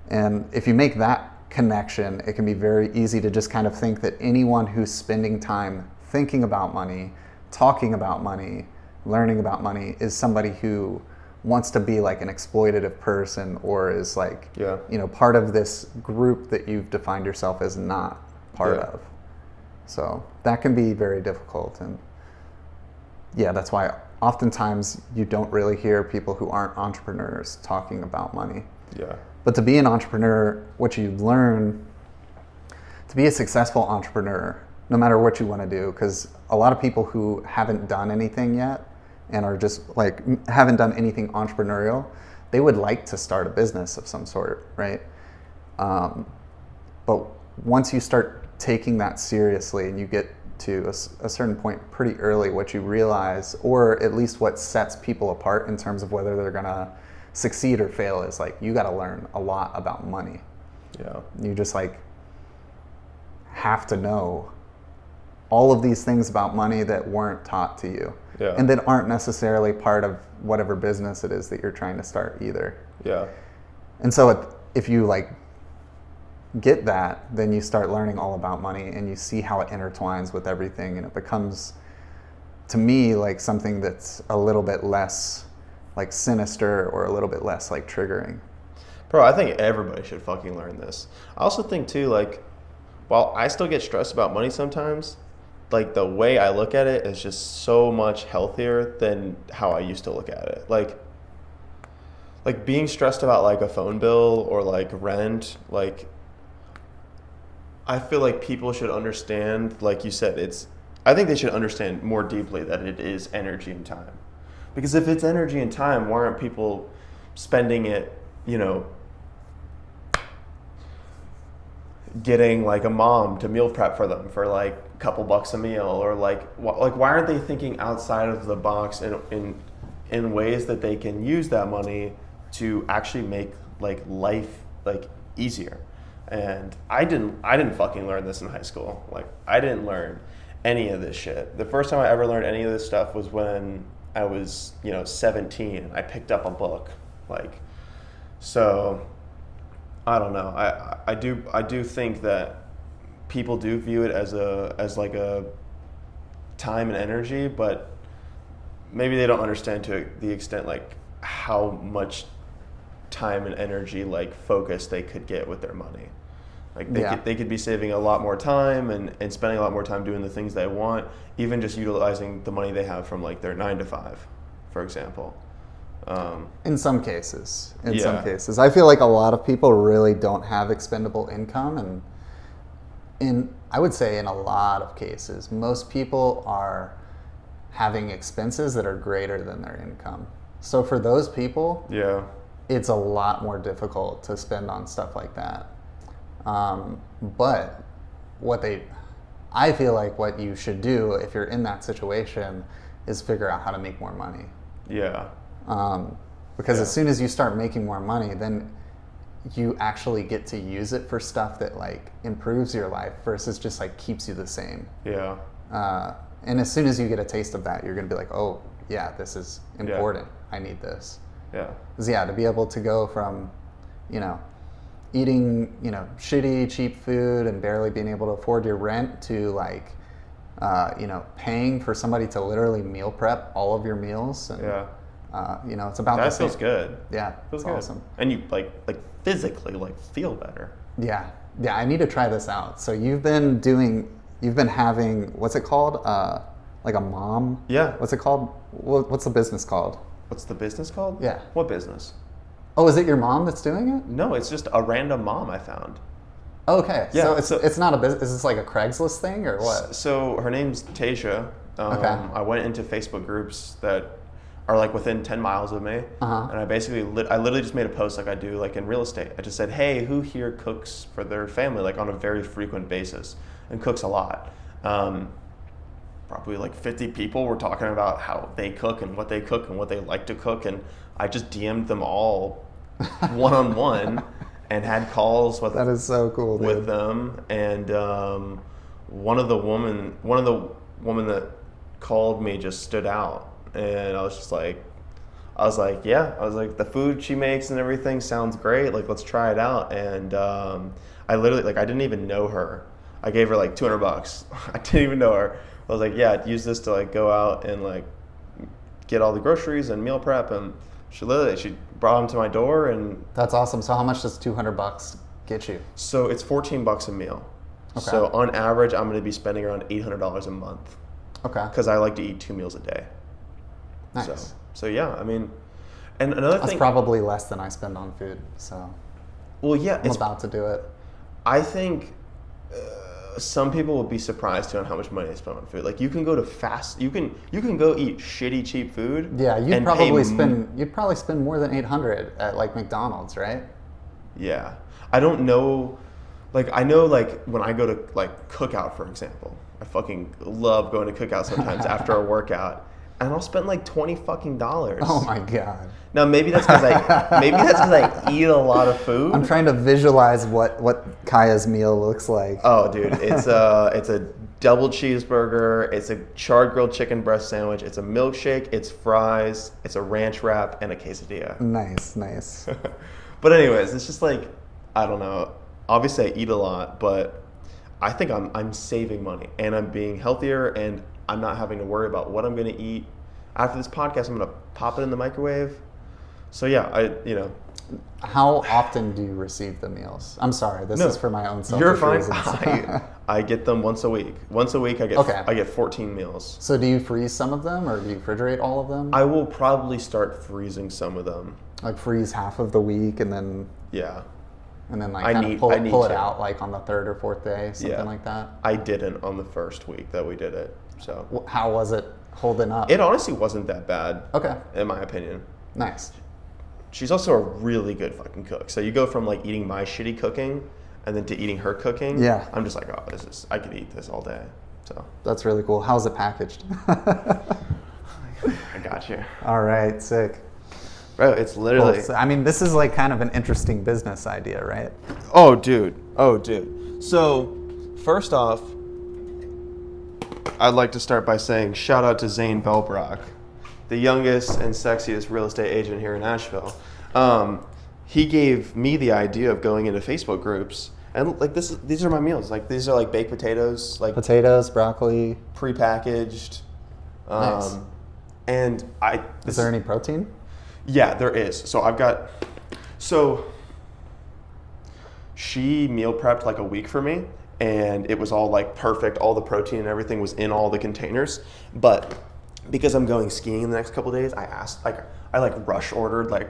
And if you make that connection, it can be very easy to just kind of think that anyone who's spending time thinking about money, talking about money, learning about money is somebody who wants to be like an exploitative person, or is like, part of this group that you've defined yourself as not part of. So that can be very difficult. And that's why oftentimes you don't really hear people who aren't entrepreneurs talking about money. Yeah. But to be an entrepreneur, what you learn to be a successful entrepreneur, no matter what you want to do, because a lot of people who haven't done anything yet and are just like, haven't done anything entrepreneurial, they would like to start a business of some sort, right? But once you start taking that seriously and you get to a certain point pretty early, what you realize, or at least what sets people apart in terms of whether they're gonna succeed or fail, is like, you gotta learn a lot about money. Yeah. You just like have to know all of these things about money that weren't taught to you. Yeah. And that aren't necessarily part of whatever business it is that you're trying to start either. Yeah. And so if you like get that, then you start learning all about money and you see how it intertwines with everything, and it becomes, to me, like something that's a little bit less like sinister, or a little bit less like triggering. Bro, I think everybody should fucking learn this. I also think too, like, while I still get stressed about money sometimes, like the way I look at it is just so much healthier than how I used to look at it. Like being stressed about like a phone bill or like rent, like I feel like people should understand, like you said, I think they should understand more deeply that it is energy and time. Because if it's energy and time, why aren't people spending it, getting like a mom to meal prep for them for like a couple bucks a meal, or like why aren't they thinking outside of the box in ways that they can use that money to actually make like life like easier? And I didn't fucking learn this in high school. Like I didn't learn any of this shit. The first time I ever learned any of this stuff was when I was 17. I picked up a book, like, so I don't know. I do think that people do view it as like a time and energy, but maybe they don't understand to the extent like how much time and energy like focus they could get with their money. Like they could be saving a lot more time and spending a lot more time doing the things they want, even just utilizing the money they have from like their 9 to 5, for example. In some cases, I feel like a lot of people really don't have expendable income, and I would say in a lot of cases, most people are having expenses that are greater than their income. So for those people, it's a lot more difficult to spend on stuff like that. But I feel like what you should do if you're in that situation is figure out how to make more money. Yeah. Because as soon as you start making more money, then you actually get to use it for stuff that like improves your life versus just like keeps you the same. Yeah. And as soon as you get a taste of that, you're going to be like, oh yeah, this is important. I need this. Yeah. 'Cause to be able to go from, eating, shitty, cheap food and barely being able to afford your rent to like, paying for somebody to literally meal prep all of your meals. And, it's about that feels good. Yeah, feels good. Awesome. And you like physically like feel better. Yeah. Yeah, I need to try this out. So you've been having, what's it called? Like a mom? Yeah. What's it called? What's the business called? What's the business called? Yeah. What business? Oh, is it your mom that's doing it? No, it's just a random mom I found. Okay. Yeah, So it's not a business. Is this like a Craigslist thing or what? So her name's Tasia. Okay. I went into Facebook groups that are like within 10 miles of me. Uh-huh. And I basically, I literally just made a post like I do like in real estate. I just said, hey, who here cooks for their family like on a very frequent basis and cooks a lot? Probably like 50 people were talking about how they cook and what they like to cook. And I just DM'd them all one-on-one and had calls with that is so cool, dude. With them. And one of the woman that called me just stood out, and I was like, the food she makes and everything sounds great. Like, let's try it out. And I literally, like, I didn't even know her. I gave her like $200. I didn't even know her. I was like, yeah, use this to like go out and like get all the groceries and meal prep. And she brought them to my door. And that's awesome. So how much does $200 get you? So it's $14 a meal. Okay. So on average, I'm going to be spending around $800 a month. Okay. Because I like to eat 2 meals a day. Nice. So yeah, I mean, and another thing. That's probably less than I spend on food. So. Well, yeah, I'm about to do it. I think some people will be surprised too on how much money they spend on food. Like, you can go to you can go eat shitty cheap food. Yeah, you'd probably spend more than $800 at like McDonald's, right? Yeah, I don't know. Like, I know, like, when I go to like Cookout, for example, I fucking love going to Cookout sometimes after a workout, and I'll spend like $20 fucking. Oh my god. Now maybe that's because I eat a lot of food. I'm trying to visualize what Kaya's meal looks like. Oh, dude, it's a double cheeseburger, it's a charred grilled chicken breast sandwich, it's a milkshake, it's fries, it's a ranch wrap, and a quesadilla. Nice. But anyways, it's just like, I don't know. Obviously, I eat a lot, but I think I'm saving money and I'm being healthier, and I'm not having to worry about what I'm going to eat. After this podcast, I'm going to pop it in the microwave. So yeah, How often do you receive the meals? I'm sorry, this is for my own selfish reasons. You're fine. I get them once a week. Once a week, I get 14 meals. So do you freeze some of them, or do you refrigerate all of them? I will probably start freezing some of them. Like freeze half of the week, and then like kind of pull it out like on the third or fourth day, something like that. I didn't on the first week that we did it. So how was it holding up? It honestly wasn't that bad. Okay. In my opinion. Nice. She's also a really good fucking cook. So you go from like eating my shitty cooking and then to eating her cooking. Yeah. I'm just like, I could eat this all day. So that's really cool. How's it packaged? I got you. All right, sick. Bro, it's literally. Well, I mean, this is like kind of an interesting business idea, right? Oh, dude. So, first off, I'd like to start by saying shout out to Zane Belbrock, the youngest and sexiest real estate agent here in Nashville. He gave me the idea of going into Facebook groups, and like these are my meals. Like, these are like baked potatoes, like potatoes, broccoli, prepackaged. Nice. And is there any protein? Yeah, there is. So she meal prepped like a week for me, and it was all like perfect. All the protein and everything was in all the containers. But because I'm going skiing the next couple of days, I rush ordered like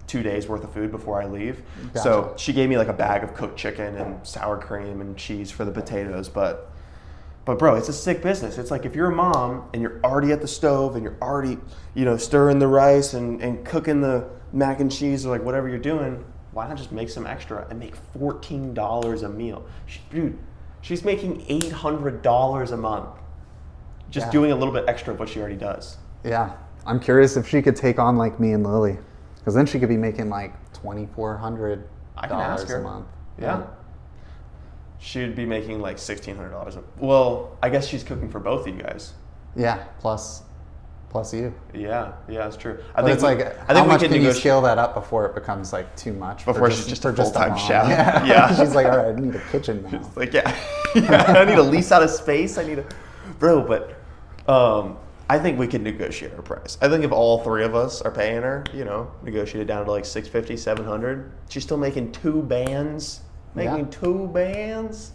2 days worth of food before I leave. Gotcha. So she gave me like a bag of cooked chicken and sour cream and cheese for the potatoes. But bro, it's a sick business. It's like, if you're a mom and you're already at the stove and you're already, stirring the rice and cooking the mac and cheese or like whatever you're doing, why not just make some extra and make $14 a meal? She's making $800 a month just doing a little bit extra of what she already does. Yeah. I'm curious if she could take on like me and Lily, because then she could be making like $2,400 a month. Yeah. She'd be making like $1,600. Well, I guess she's cooking for both of you guys. Yeah, plus you. Yeah, that's true. I think how much can you scale that up before it becomes like too much? Before she's just a full-time chef. Yeah. She's like, all right, I need a kitchen now. She's like, I need a lease out of space. But I think we can negotiate her price. I think if all three of us are paying her, negotiate it down to like $650, $700. She's still making 2 bands. Two bands.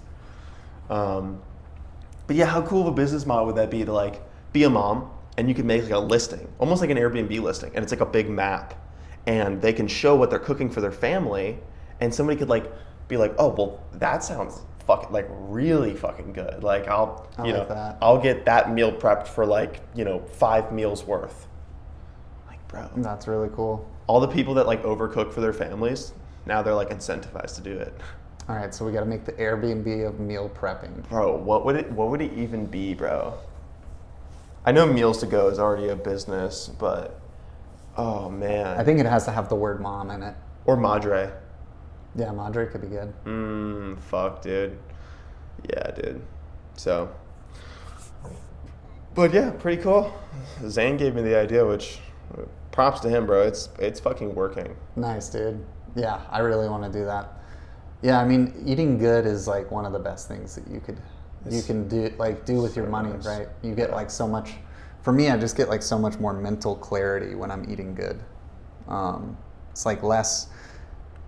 But yeah, how cool of a business model would that be to like be a mom and you can make like a listing, almost like an Airbnb listing, and it's like a big map, and they can show what they're cooking for their family, and somebody could like be like, oh, well, that sounds fucking like really fucking good. Like I'll get that meal prepped for like 5 meals worth. Like, bro, that's really cool. All the people that like overcook for their families, now they're like incentivized to do it. All right, so we got to make the Airbnb of meal prepping. Bro, what would it even be, bro? I know Meals to Go is already a business, but oh man. I think it has to have the word mom in it. Or Madre. Yeah, Madre could be good. Fuck, dude. Yeah, dude. So, But yeah, pretty cool. Zane gave me the idea, which props to him, bro. It's fucking working. Nice, dude. Yeah, I really want to do that. Yeah, I mean, eating good is like one of the best things that you can do with your money, nice. right? You get like so much. For me, I just get like so much more mental clarity when I'm eating good. It's like less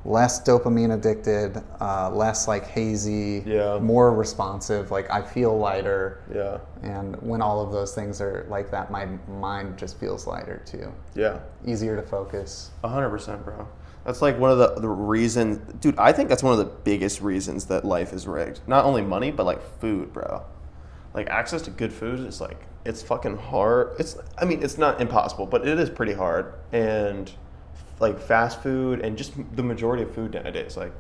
dopamine addicted, less like hazy, more responsive. Like I feel lighter. Yeah. And when all of those things are like that, my mind just feels lighter too. Yeah. Easier to focus. 100%, bro. That's like one of the reasons, dude, I think that's one of the biggest reasons that life is rigged. Not only money, but like food, bro. Like access to good food is like, it's fucking hard. It's not impossible, but it is pretty hard. And like fast food and just the majority of food nowadays, like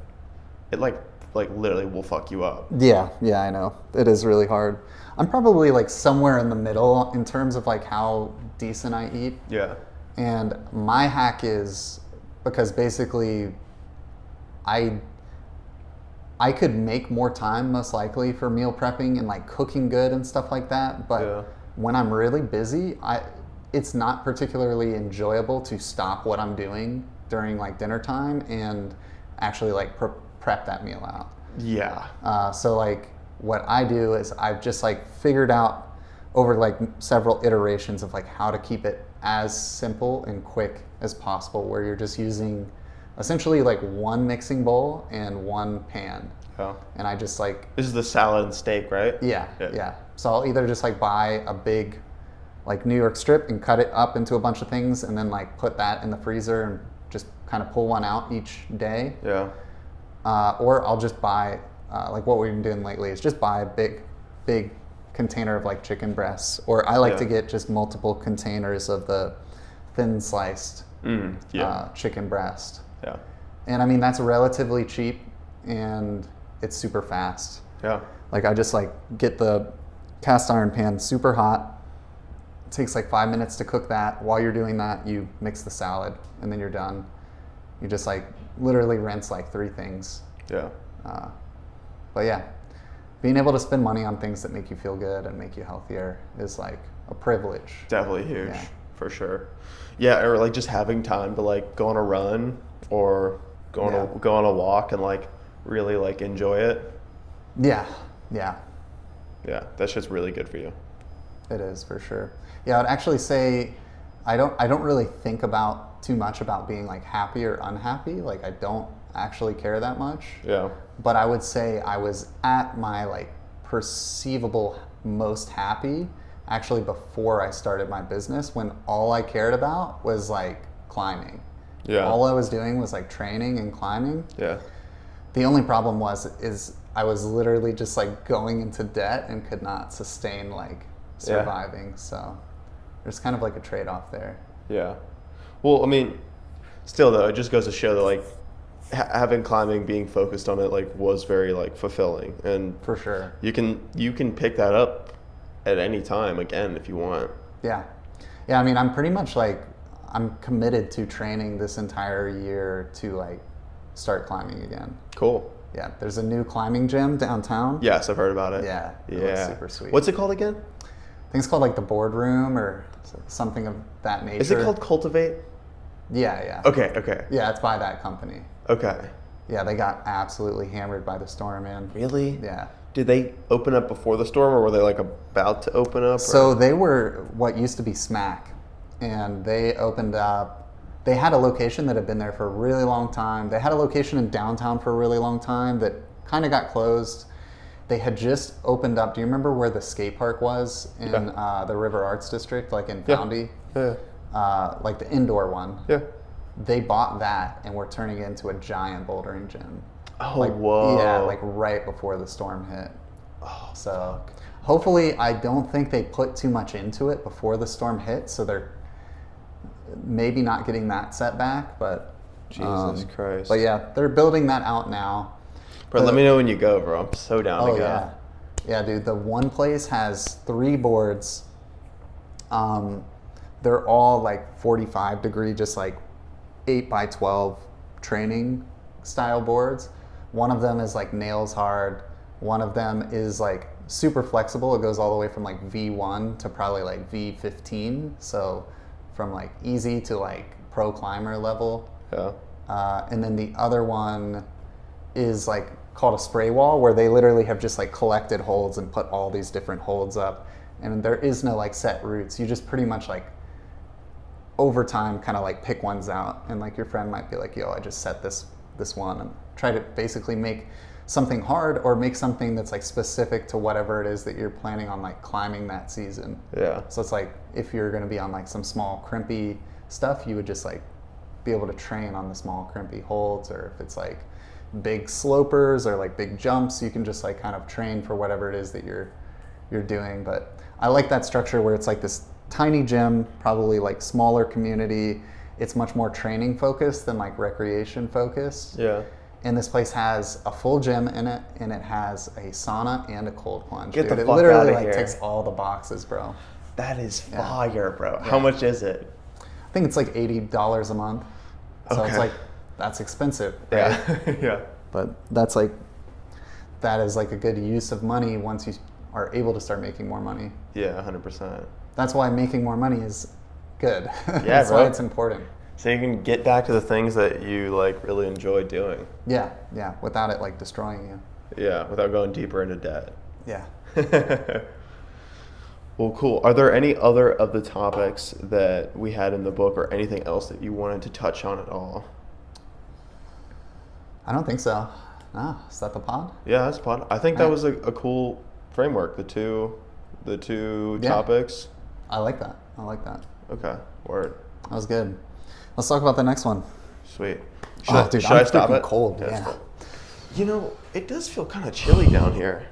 it like literally will fuck you up. Yeah, I know. It is really hard. I'm probably like somewhere in the middle in terms of like how decent I eat. Yeah. And my hack is, because basically I could make more time most likely for meal prepping and like cooking good and stuff like that, but when I'm really busy, it's not particularly enjoyable to stop what I'm doing during like dinner time and actually like prep that meal out. Yeah. So like what I do is I've just like figured out over like several iterations of like how to keep it as simple and quick as possible, where you're just using essentially like one mixing bowl and one pan. Yeah. And I just like... This is the salad and steak, right? Yeah. So I'll either just like buy a big like New York strip and cut it up into a bunch of things and then like put that in the freezer and just kind of pull one out each day. Yeah. Or I'll just buy, like what we've been doing lately is just buy a big container of like chicken breasts. Or I like to get just multiple containers of the thin sliced chicken breast. Yeah. And I mean, that's relatively cheap and it's super fast. Yeah. Like I just like get the cast iron pan super hot. It takes like 5 minutes to cook that. While you're doing that, you mix the salad and then you're done. You just like literally rinse like 3 things. Yeah. But yeah, being able to spend money on things that make you feel good and make you healthier is like a privilege. Definitely huge, for sure. Yeah, or like just having time to like go on a run or go on a walk and like really like enjoy it. Yeah. Yeah, that shit's really good for you. It is, for sure. Yeah, I'd actually say I don't really think about too much about being like happy or unhappy. Like I don't actually care that much. Yeah. But I would say I was at my like perceivable most happy actually before I started my business, when all I cared about was like climbing. Yeah. All I was doing was like training and climbing. Yeah. The only problem is I was literally just like going into debt and could not sustain like surviving. So there's kind of like a trade-off there. Yeah. Well, I mean, still though, it just goes to show that like having climbing, being focused on it, like was very like fulfilling, and for sure you can pick that up at any time again if you want. Yeah. I mean, I'm pretty much like I'm committed to training this entire year to like start climbing again. Cool. Yeah, there's a new climbing gym downtown. Yes, I've heard about it. Yeah, it looks super sweet. What's it called again? I think it's called like the Boardroom or something of that nature. Is it called Cultivate? Yeah. Okay. Yeah, it's by that company. Okay. Yeah, they got absolutely hammered by the storm, man. Really? Yeah. Did they open up before the storm, or were they like about to open up? So they were what used to be Smack, and they opened up. They had a location that had been there for a really long time. They had a location in downtown for a really long time that kind of got closed. They had just opened up. Do you remember where the skate park was in the River Arts District, like in Foundy? Yeah. Like the indoor one. Yeah. They bought that and were turning it into a giant bouldering gym. Oh, like, whoa. Yeah, like right before the storm hit. Oh, so hopefully, I don't think they put too much into it before the storm hit, so they're maybe not getting that setback, but Jesus Christ. But yeah, they're building that out now. Bro, let me know when you go, bro. I'm so down to go. Yeah, dude. The one place has 3 boards. They're all like 45 degree, just like 8x12 training style boards. One of them is like nails hard. One of them is like super flexible. It goes all the way from like V1 to probably like V15. So from like easy to like pro climber level. Yeah. And then the other one is like called a spray wall, where they literally have just like collected holds and put all these different holds up. And there is no like set routes. You just pretty much like over time kind of like pick ones out. And like your friend might be like, yo, I just set this one, and try to basically make something hard or make something that's like specific to whatever it is that you're planning on like climbing that season. Yeah. So it's like if you're going to be on like some small crimpy stuff, you would just like be able to train on the small crimpy holds, or if it's like big slopers or like big jumps, you can just like kind of train for whatever it is that you're doing. But I like that structure where it's like this tiny gym, probably like smaller community. It's much more training focused than like recreation focused. Yeah. And this place has a full gym in it, and it has a sauna and a cold plunge. Get the Dude, fuck it literally outta like here. ticks all the boxes, bro. That is Yeah. fire, bro. Yeah. How much is it? I think it's like $80 a month. So Okay. it's like, that's expensive, right? Yeah. Yeah. But that is like a good use of money once you are able to start making more money. Yeah, 100%. That's why making more money is good. Yeah, That's bro. why it's important. So you can get back to the things that you like really enjoy doing. Yeah, without it like destroying you. Yeah, without going deeper into debt. Yeah. Well, cool. Are there any other of the topics that we had in the book or anything else that you wanted to touch on at all? I don't think so. No, is that the pod? Yeah, that's fun. I think that Right. was a cool framework, the two Yeah. topics. I like that. Okay, word. That was good. Let's talk about the next one. Sweet. Dude, should I'm I stop freaking it? cold. it's Yeah. cool. You know, it does feel kind of chilly down here.